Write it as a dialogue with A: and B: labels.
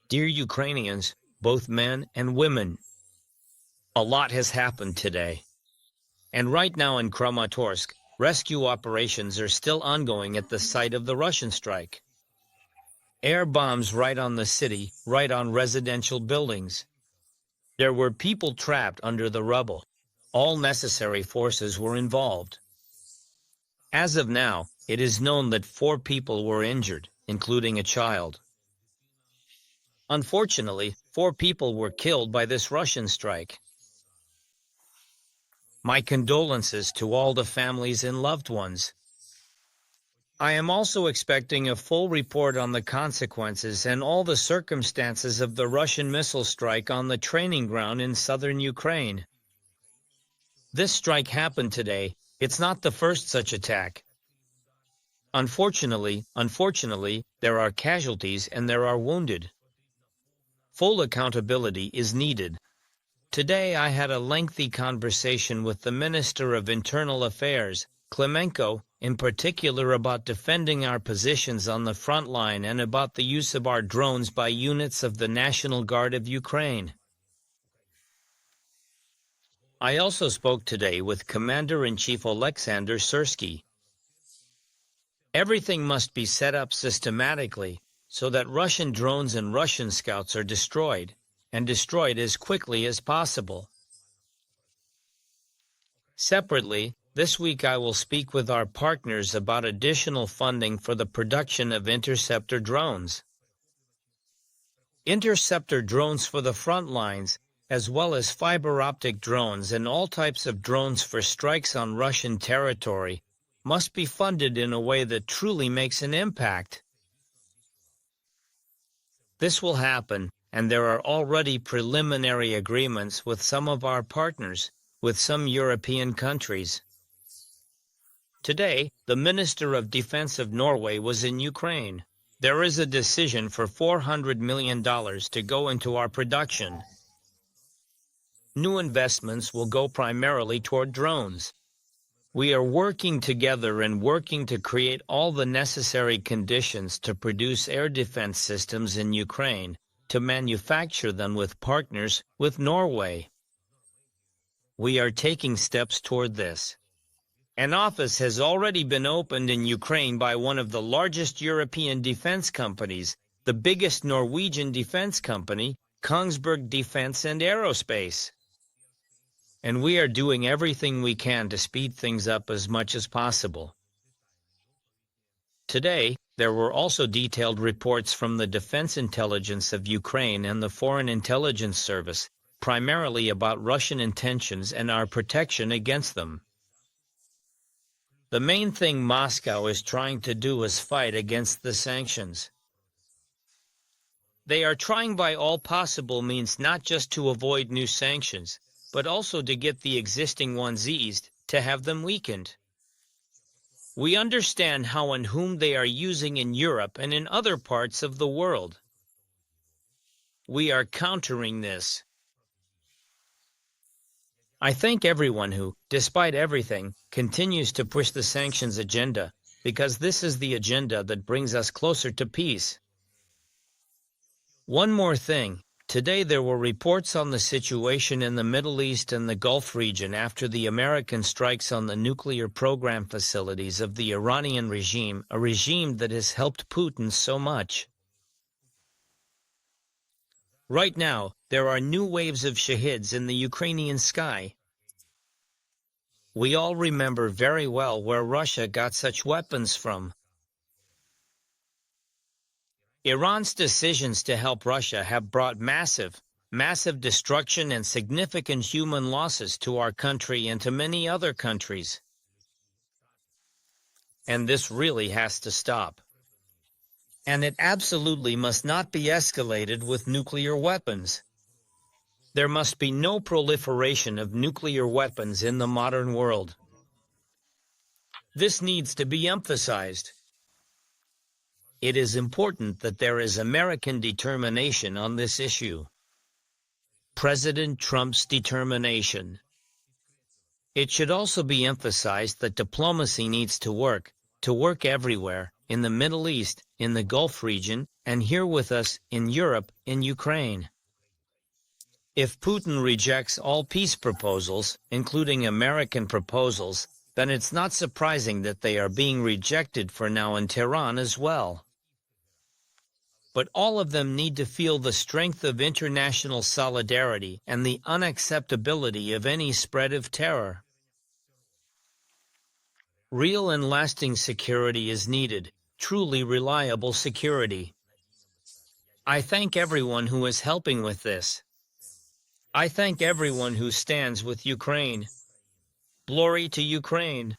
A: Dear Ukrainians, both men and women, a lot has happened today. And right now in Kramatorsk, rescue operations are still ongoing at the site of the Russian strike. Air bombs right on the city, right on residential buildings. There were people trapped under the rubble. All necessary forces were involved. As of now, it is known that 4 people were injured, including a child. Unfortunately, 4 people were killed by this Russian strike. My condolences to all the families and loved ones. I am also expecting a full report on the consequences and all the circumstances of the Russian missile strike on the training ground in southern Ukraine. This strike happened today. It's not the first such attack. Unfortunately, there are casualties and there are wounded. Full accountability is needed. Today I had a lengthy conversation with the Minister of Internal Affairs, Klemenko, in particular about defending our positions on the front line and about the use of our drones by units of the National Guard of Ukraine. I also spoke today with Commander-in-Chief Alexander Syrsky. Everything must be set up systematically so that Russian drones and Russian scouts are destroyed, and destroyed as quickly as possible. Separately, this week I will speak with our partners about additional funding for the production of interceptor drones. Interceptor drones for the front lines, as well as fiber-optic drones and all types of drones for strikes on Russian territory, must be funded in a way that truly makes an impact. This will happen, and there are already preliminary agreements with some of our partners, with some European countries. Today, the Minister of Defense of Norway was in Ukraine. There is a decision for $400 million to go into our production. New investments will go primarily toward drones. We are working together and working to create all the necessary conditions to produce air defense systems in Ukraine, to manufacture them with partners, with Norway. We are taking steps toward this. An office has already been opened in Ukraine by one of the largest European defense companies, the biggest Norwegian defense company, Kongsberg Defence and Aerospace. And we are doing everything we can to speed things up as much as possible. Today, there were also detailed reports from the Defense Intelligence of Ukraine and the Foreign Intelligence Service, primarily about Russian intentions and our protection against them. The main thing Moscow is trying to do is fight against the sanctions. They are trying by all possible means not just to avoid new sanctions, but also to get the existing ones eased, to have them weakened. We understand how and whom they are using in Europe and in other parts of the world. We are countering this. I thank everyone who, despite everything, continues to push the sanctions agenda, because this is the agenda that brings us closer to peace. One more thing. Today there were reports on the situation in the Middle East and the Gulf region after the American strikes on the nuclear program facilities of the Iranian regime, a regime that has helped Putin so much. Right now, there are new waves of shahids in the Ukrainian sky. We all remember very well where Russia got such weapons from. Iran's decisions to help Russia have brought massive destruction and significant human losses to our country and to many other countries. And this really has to stop. And it absolutely must not be escalated with nuclear weapons. There must be no proliferation of nuclear weapons in the modern world. This needs to be emphasized. It is important that there is American determination on this issue. President Trump's determination. It should also be emphasized that diplomacy needs to work, to work everywhere, in the Middle East, in the Gulf region, and here with us, in Europe, in Ukraine. If Putin rejects all peace proposals, including American proposals, then it's not surprising that they are being rejected for now in Tehran as well. But all of them need to feel the strength of international solidarity and the unacceptability of any spread of terror. Real and lasting security is needed, truly reliable security. I thank everyone who is helping with this. I thank everyone who stands with Ukraine. Glory to Ukraine.